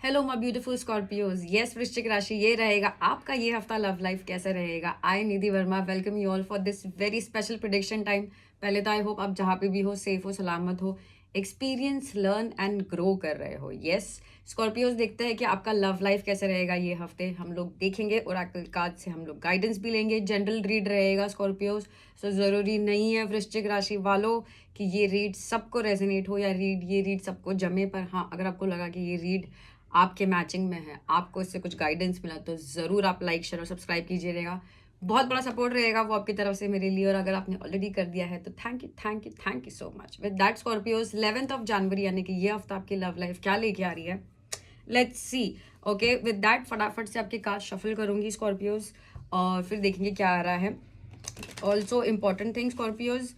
Hello my beautiful Scorpios. Yes, वृश्चिक राशि, ये रहेगा आपका ये हफ्ता लव लाइफ कैसा रहेगा। I Nidhi Verma welcome you all for this very special prediction time. पहले तो आई होप आप जहाँ पे भी हो सेफ हो, सलामत हो, एक्सपीरियंस लर्न एंड ग्रो कर रहे हो। यस, स्कॉर्पियोज, देखते हैं कि आपका लव लाइफ कैसे रहेगा ये हफ्ते। हम लोग देखेंगे ओरेकल कार्ड से, हम लोग गाइडेंस भी लेंगे। जनरल रीड रहेगा स्कॉर्पियोज, सो ज़रूरी नहीं है वृश्चिक राशि वालों कि ये रीड सबको रेजोनेट हो या ये रीड सबको जमे। पर हाँ, अगर आपको लगा कि ये रीड आपके मैचिंग में है, आपको इससे कुछ गाइडेंस मिला, तो ज़रूर आप लाइक शेयर और सब्सक्राइब कीजिएगा। बहुत बड़ा सपोर्ट रहेगा वो आपकी तरफ से मेरे लिए। और अगर आपने ऑलरेडी कर दिया है तो thank you thank you thank you so much. With that Scorpios, 11 जनवरी यानी कि ये हफ्ता आपकी लव लाइफ क्या लेके आ रही है, let's see. Okay, with that फटाफट से आपके कार्ड शफल करूंगी स्कॉर्पियोज और फिर देखेंगे क्या आ रहा है। ऑल्सो इम्पॉर्टेंट थिंग स्कॉर्पियोज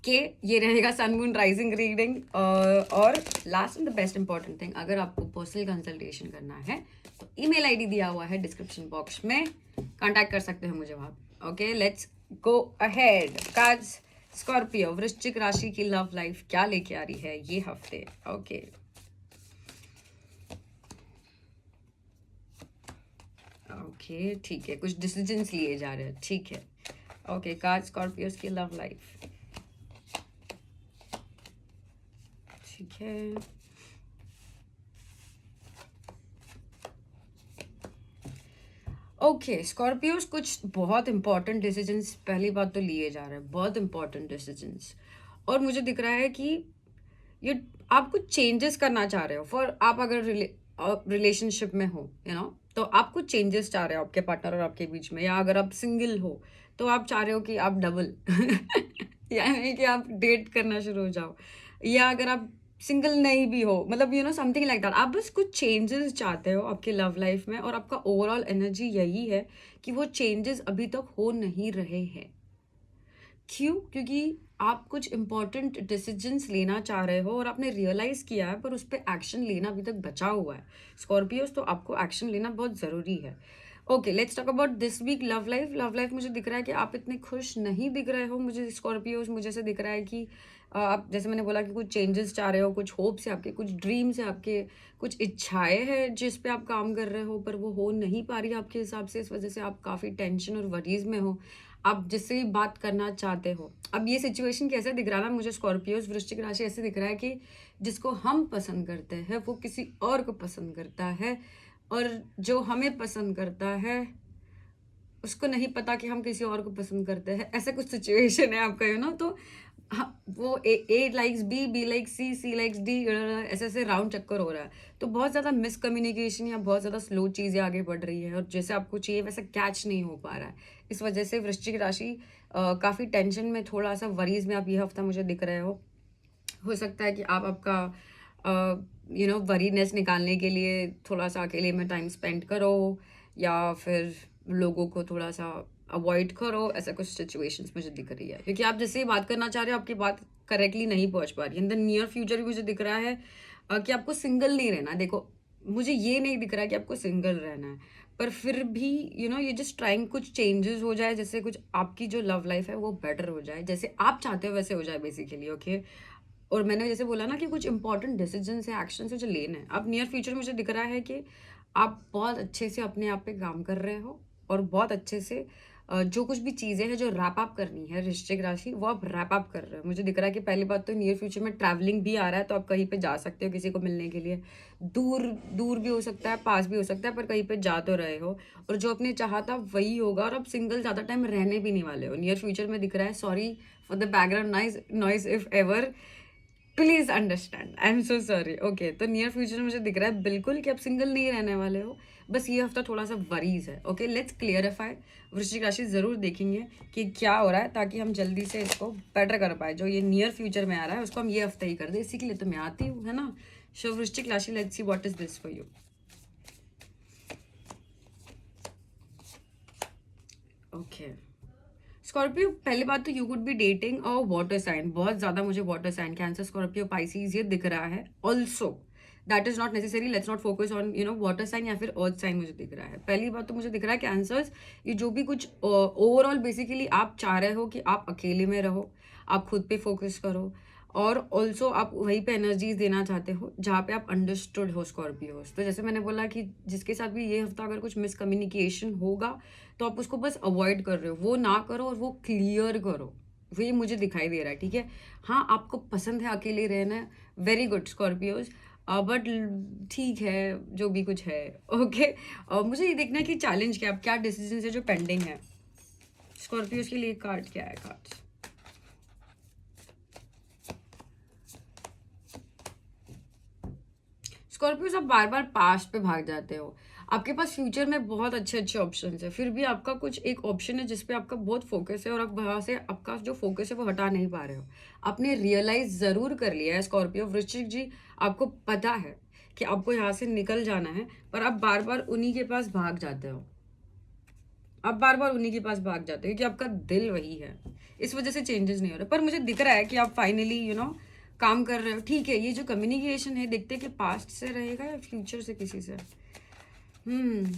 के ये रहेगा सन मून राइजिंग रीडिंग। और last and the best important thing, अगर आपको पर्सनल कंसल्टेशन करना है तो ईमेल आईडी दिया हुआ है डिस्क्रिप्शन बॉक्स में, कांटेक्ट कर सकते हैं मुझे वहाँ। Okay, let's go ahead. Cards Scorpio, वृश्चिक राशि की लव लाइफ क्या लेके आ रही है ये हफ्ते। ओके ओके, ठीक है, कुछ डिसीजंस लिए जा रहे हैं, ठीक है। ओके, कार्ड स्कॉर्पियोज की लव लाइफ, ठीक है। ओके स्कॉर्पियोज, कुछ बहुत इंपॉर्टेंट डिसीजंस पहली बात तो लिए जा रहे हैं, बहुत इंपॉर्टेंट डिसीजंस। और मुझे दिख रहा है कि ये आप कुछ चेंजेस करना चाह रहे हो। फॉर आप अगर रिलेशनशिप में हो, तो आप कुछ चेंजेस चाह रहे हो आपके पार्टनर और आपके बीच में। या अगर आप सिंगल हो तो आप चाह रहे हो कि आप डबल यानी कि आप डेट करना शुरू हो जाओ। या अगर आप सिंगल नहीं भी हो, मतलब समथिंग लाइक दैट, आप बस कुछ चेंजेस चाहते हो आपकी लव लाइफ में। और आपका ओवरऑल एनर्जी यही है कि वो चेंजेस अभी तक हो नहीं रहे हैं। क्यों? क्योंकि आप कुछ इंपॉर्टेंट डिसीजंस लेना चाह रहे हो और आपने रियलाइज किया है, पर उस पर एक्शन लेना अभी तक बचा हुआ है स्कॉर्पियोज। तो आपको एक्शन लेना बहुत ज़रूरी है। Okay, let's talk about this week love life. Love life मुझे दिख रहा है कि आप इतने खुश नहीं दिख रहे हो मुझे स्कॉर्पियोज। मुझे ऐसे दिख रहा है कि आप, जैसे मैंने बोला, कि कुछ चेंजेस चाह रहे हो, कुछ होप्स है आपके, कुछ ड्रीम्स है आपके, कुछ इच्छाएं हैं जिस पे आप काम कर रहे हो, पर वो हो नहीं पा रही आपके हिसाब से। इस वजह से आप काफ़ी टेंशन और वरीज में हो। आप जिससे भी बात करना चाहते हो, अब ये सिचुएशन कैसे दिख रहा है ना मुझे स्कॉर्पियोज, वृश्चिक राशि, ऐसे दिख रहा है कि जिसको हम पसंद करते हैं वो किसी और को पसंद करता है, और जो हमें पसंद करता है उसको नहीं पता कि हम किसी और को पसंद करते हैं। ऐसा कुछ सिचुएशन है आपका, तो हाँ, वो A likes B, B like C, C likes D, ऐसे ऐसे राउंड चक्कर हो रहा है। तो बहुत ज़्यादा मिसकम्युनिकेशन या बहुत ज़्यादा स्लो चीज़ें आगे बढ़ रही है और जैसे आपको चाहिए वैसा कैच नहीं हो पा रहा है। इस वजह से वृश्चिक राशि काफ़ी टेंशन में, थोड़ा सा वरीज में आप ये हफ्ता मुझे दिख रहे हो सकता है कि आप आपका वरीनेस निकालने के लिए थोड़ा सा अकेले में टाइम स्पेंड करो, या फिर लोगों को थोड़ा सा अवॉइड करो। ऐसा कुछ सिचुएशंस मुझे दिख रही है, क्योंकि आप जैसे ही बात करना चाह रहे हो आपकी बात करेक्टली नहीं पहुंच पा रही। इन द नियर फ्यूचर भी मुझे दिख रहा है कि आपको सिंगल नहीं रहना। देखो, मुझे ये नहीं दिख रहा है कि आपको सिंगल रहना है, पर फिर भी ये जस्ट ट्राइंग कुछ चेंजेस हो जाए, जैसे कुछ आपकी जो लव लाइफ है वो बेटर हो जाए, जैसे आप चाहते हो वैसे हो जाए बेसिकली। ओके, और मैंने जैसे बोला ना कि कुछ इंपॉर्टेंट डिसीजन है, एक्शन है जो लेना है। अब नियर फ्यूचर मुझे दिख रहा है कि आप बहुत अच्छे से अपने आप पे काम कर रहे हो और बहुत अच्छे से जो कुछ भी चीज़ें हैं जो रैप अप करनी है वृश्चिक राशि, वो आप रैप अप कर रहे हो। मुझे दिख रहा है कि पहली बात तो नियर फ्यूचर में ट्रैवलिंग भी आ रहा है, तो आप कहीं पे जा सकते हो किसी को मिलने के लिए। दूर दूर भी हो सकता है, पास भी हो सकता है, पर कहीं पे जा तो रहे हो। और जो आपने चाहा था वही होगा, और आप सिंगल ज़्यादा टाइम रहने भी नहीं वाले हो। नियर फ्यूचर में दिख रहा है, sorry for the background noise if ever, please understand, I am so sorry. Okay, तो नियर फ्यूचर में मुझे दिख रहा है बिल्कुल कि आप सिंगल नहीं रहने वाले हो, बस ये हफ्ता थोड़ा सा वरीज है। Okay, let's clarify. वृश्चिक राशि जरूर देखेंगे कि क्या हो रहा है, ताकि हम जल्दी से इसको बेटर कर पाए। जो ये नियर फ्यूचर में आ रहा है उसको हम ये हफ्ते ही कर दे, इसी के लिए तो मैं आती हूँ, है ना। सो वृश्चिक राशि, let's see what is this for you. Okay Scorpio, पहली बात तो यू वुड बी डेटिंग और वाटर साइन। बहुत ज्यादा मुझे water sign, Cancer, Scorpio, Pisces ये दिख रहा है। Also that is not necessary, let's not focus on water sign या फिर अर्थ साइन। मुझे दिख रहा है, पहली बात तो मुझे दिख रहा है कैंसर्स, ये जो भी कुछ ओवरऑल बेसिकली आप चाह रहे हो कि आप अकेले में रहो, आप खुद पे फोकस करो, और ऑल्सो आप वहीं पे एनर्जीज देना चाहते हो जहाँ पे आप अंडरस्टूड हो स्कॉर्पियोज। तो जैसे मैंने बोला कि जिसके साथ भी ये हफ्ता अगर कुछ मिसकम्युनिकेशन होगा तो आप उसको बस अवॉइड कर रहे हो, वो ना करो और वो क्लियर करो। वो ये मुझे दिखाई दे रहा है, ठीक है। हाँ, आपको पसंद है अकेले रहना, वेरी गुड स्कॉर्पियोज, बट ठीक है जो भी कुछ है। ओके, और मुझे ये देखना है कि चैलेंज क्या है, क्या डिसीजन है जो पेंडिंग है। स्कॉर्पियोज के लिए कार्ड क्या है? कार्ड स्कॉर्पियोज, आप बार बार पास्ट पे भाग जाते हो। आपके पास फ्यूचर में बहुत अच्छे अच्छे ऑप्शन है, फिर भी आपका कुछ एक ऑप्शन है जिसपे आपका बहुत फोकस है और आप वहां से आपका जो फोकस है वो हटा नहीं पा रहे हो। आपने रियलाइज जरूर कर लिया है स्कॉर्पियो वृश्चिक जी, आपको पता है कि आपको यहाँ से निकल जाना है, पर आप बार बार उन्हीं के पास भाग जाते हो। आप बार बार उन्हीं के पास भाग जाते हो क्योंकि आपका दिल वही है, इस वजह से चेंजेस नहीं हो रहे। पर मुझे दिख रहा है कि आप फाइनली काम कर रहे हो, ठीक है। ये जो कम्युनिकेशन है, देखते हैं कि पास्ट से रहेगा या फ्यूचर से किसी से। हम्म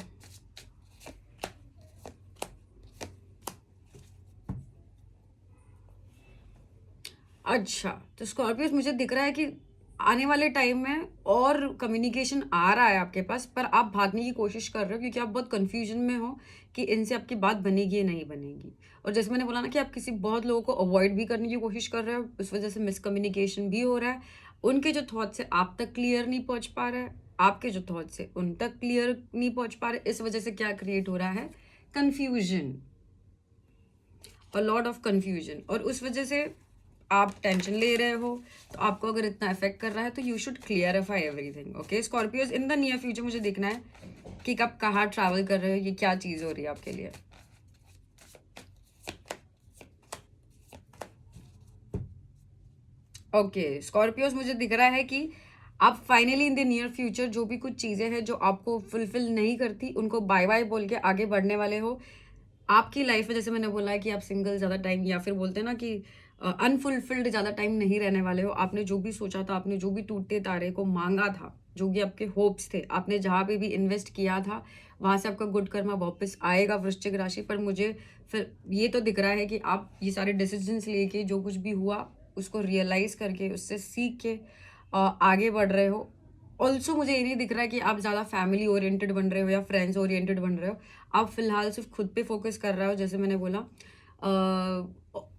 अच्छा, तो स्कॉर्पियोस मुझे दिख रहा है कि आने वाले टाइम में और कम्युनिकेशन आ रहा है आपके पास, पर आप भागने की कोशिश कर रहे हो क्योंकि आप बहुत कंफ्यूजन में हो कि इनसे आपकी बात बनेगी या नहीं बनेगी। और जैसे मैंने बोला ना कि आप किसी बहुत लोगों को अवॉइड भी करने की कोशिश कर रहे हो, उस वजह से मिसकम्युनिकेशन भी हो रहा है। उनके जो थॉट्स है आप तक क्लियर नहीं पहुंच पा रहा है, आपके जो थॉट्स है उन तक क्लियर नहीं पहुंच पा रहे। इस वजह से क्या क्रिएट हो रहा है? Confusion, a lot of confusion. और उस वजह से आप टेंशन ले रहे हो। तो आपको अगर इतना इफेक्ट कर रहा है तो you should clarify everything. Okay Scorpios, in the near future मुझे देखना है कि कब कहाँ ट्रैवल कर रहे हो, ये क्या चीज़ हो रही है आपके लिए। ओके स्कॉर्पियोज, मुझे दिख रहा है कि आप finally in the near future जो भी कुछ चीज़ें हैं जो आपको फुलफिल नहीं करती, उनको बाय बाय बोल के आगे बढ़ने वाले हो। आपकी लाइफ में जैसे मैंने बोला है कि आप सिंगल ज़्यादा टाइम, या फिर बोलते हैं ना कि अनफुलफिल्ड ज़्यादा टाइम नहीं रहने वाले हो। आपने जो भी सोचा था, आपने जो भी टूटते तारे को मांगा था, जो भी आपके होप्स थे, आपने जहाँ पे भी इन्वेस्ट किया था, वहाँ से आपका गुड कर्मा वापस आएगा वृश्चिक राशि। पर मुझे फिर ये तो दिख रहा है कि आप ये सारे डिसीजंस लेके जो कुछ भी हुआ उसको रियलाइज करके उससे सीख के आगे बढ़ रहे हो। ऑल्सो मुझे ये नहीं दिख रहा है कि आप ज़्यादा फैमिली ओरिएंटेड बन रहे हो या फ्रेंड्स ओरिएंटेड बन रहे हो। आप फिलहाल सिर्फ खुद पे फोकस कर रहे हो। जैसे मैंने बोला,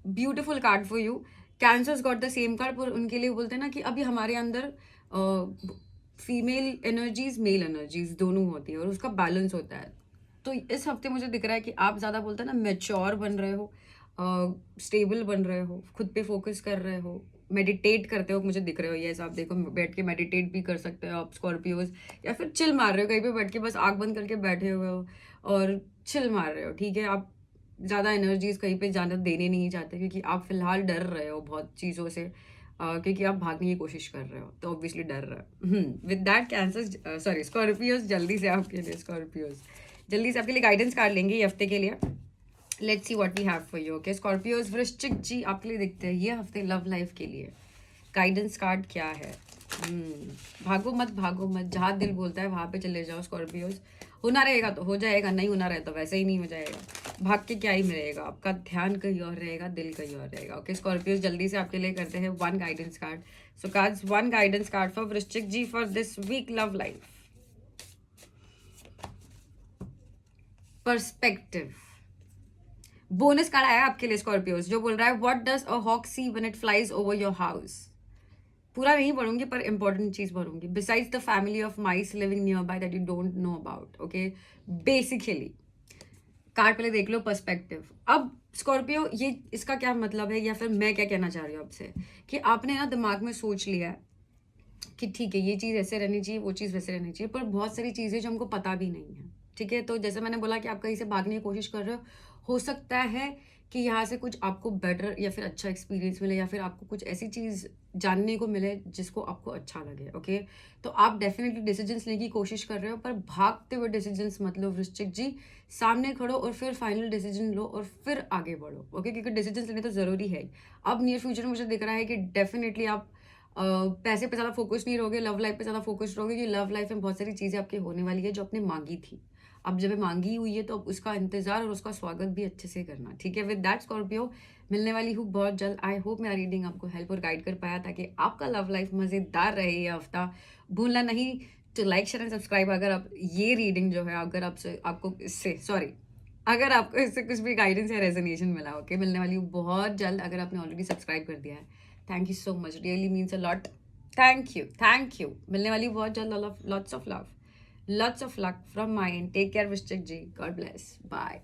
beautiful card for you. Cancers got the same card, पर उनके लिए बोलते हैं ना कि अभी हमारे अंदर फीमेल एनर्जीज मेल एनर्जीज दोनों होती है और उसका बैलेंस होता है। तो इस हफ्ते मुझे दिख रहा है कि आप ज़्यादा बोलते हैं ना मेच्योर बन रहे हो, स्टेबल बन रहे हो, खुद पे फोकस कर रहे हो, मेडिटेट करते हो, मुझे दिख रहे हो। ये आप देखो, बैठ के मेडिटेट भी कर सकते हो आप स्कॉर्पियोज, या फिर चिल मार रहे हो कहीं पे बैठ के, बस आंख बंद करके बैठे हुए हो और चिल मार रहे हो, ठीक है। आप ज़्यादा एनर्जीज कहीं पे ज़्यादा देने नहीं चाहते क्योंकि आप फिलहाल डर रहे हो बहुत चीज़ों से, क्योंकि आप भागने की कोशिश कर रहे हो तो ऑब्वियसली डर रहे हो। With that cancer, sorry Scorpios, जल्दी से आपके लिए स्कॉर्पियोज, जल्दी से आपके लिए गाइडेंस कार्ड लेंगे ये हफ्ते के लिए। Let's see what we have for you. Okay Scorpios वृश्चिक जी, आपके लिए देखते हैं ये हफ्ते लव लाइफ के लिए गाइडेंस कार्ड क्या है। भागो मत, भागो मत, जहाँ दिल बोलता है वहां पे चले जाओ स्कॉर्पियोज। होना रहेगा तो हो जाएगा, नहीं होना रहे तो वैसे ही नहीं हो जाएगा। भाग के क्या ही मिलेगा, आपका ध्यान कहीं और रहेगा, दिल कहीं और रहेगा। ओके स्कॉर्पियोज, जल्दी से आपके लिए करते हैं one guidance card. So cards, one guidance card for Vrishchik ji for this week love life. Perspective bonus card आया आपके लिए स्कॉर्पियोज, जो बोल रहा है what does a hawk see when it flies over your house. पूरा नहीं पढ़ूंगी पर इंपॉर्टेंट चीज पढ़ूंगी। Besides the family of mice living nearby that you don't know about. Okay basically card पहले देख लो पर्सपेक्टिव। अब स्कॉर्पियो, ये इसका क्या मतलब है, या फिर मैं क्या कहना चाह रही हूँ आपसे, कि आपने ना दिमाग में सोच लिया है कि ठीक है ये चीज़ ऐसे रहनी चाहिए, वो चीज़ वैसे रहनी चाहिए, पर बहुत सारी चीज़ें जो हमको पता भी नहीं है, ठीक है। तो जैसे मैंने बोला कि आप कहीं से भागने की कोशिश कर रहे हो सकता है कि यहाँ से कुछ आपको बेटर या फिर अच्छा एक्सपीरियंस मिले, या फिर आपको कुछ ऐसी चीज़ जानने को मिले जिसको आपको अच्छा लगे। ओके तो आप डेफिनेटली डिसीजंस लेने की कोशिश कर रहे हो, पर भागते हुए डिसीजंस मत लो वृश्चिक जी। सामने खड़ो और फिर फाइनल डिसीजन लो और फिर आगे बढ़ो। ओके क्योंकि डिसीजंस लेने तो ज़रूरी है। अब नियर फ्यूचर में मुझे दिख रहा है कि डेफिनेटली आप पैसे पे ज़्यादा फोकस नहीं रहोगे, लव लाइफ पे ज़्यादा फोकस रहोगे, क्योंकि लव लाइफ में बहुत सारी चीज़ें आपकी होने वाली है जो आपने मांगी थी। अब जब मांगी हुई है तो अब उसका इंतजार और उसका स्वागत भी अच्छे से करना, ठीक है। विद दैट स्कॉर्पियो, मिलने वाली हूँ बहुत जल्द। आई होप मेरा रीडिंग आपको हेल्प और गाइड कर पाया ताकि आपका लव लाइफ मज़ेदार रहे ये हफ्ता। भूलना नहीं to like share and subscribe अगर आप ये रीडिंग जो है, अगर आपसे आपको इससे सॉरी अगर आपको इससे कुछ भी गाइडेंस या रेजोनेशन मिला, ओके। मिलने वाली हूँ बहुत जल्द अगर आपने ऑलरेडी सब्सक्राइब कर दिया है। Thank you so much, really means a lot. Thank you. मिलने वाली हूँ बहुत जल्द। Lots of love, lots of luck from my end. Take care Vrishchik ji, God bless, bye.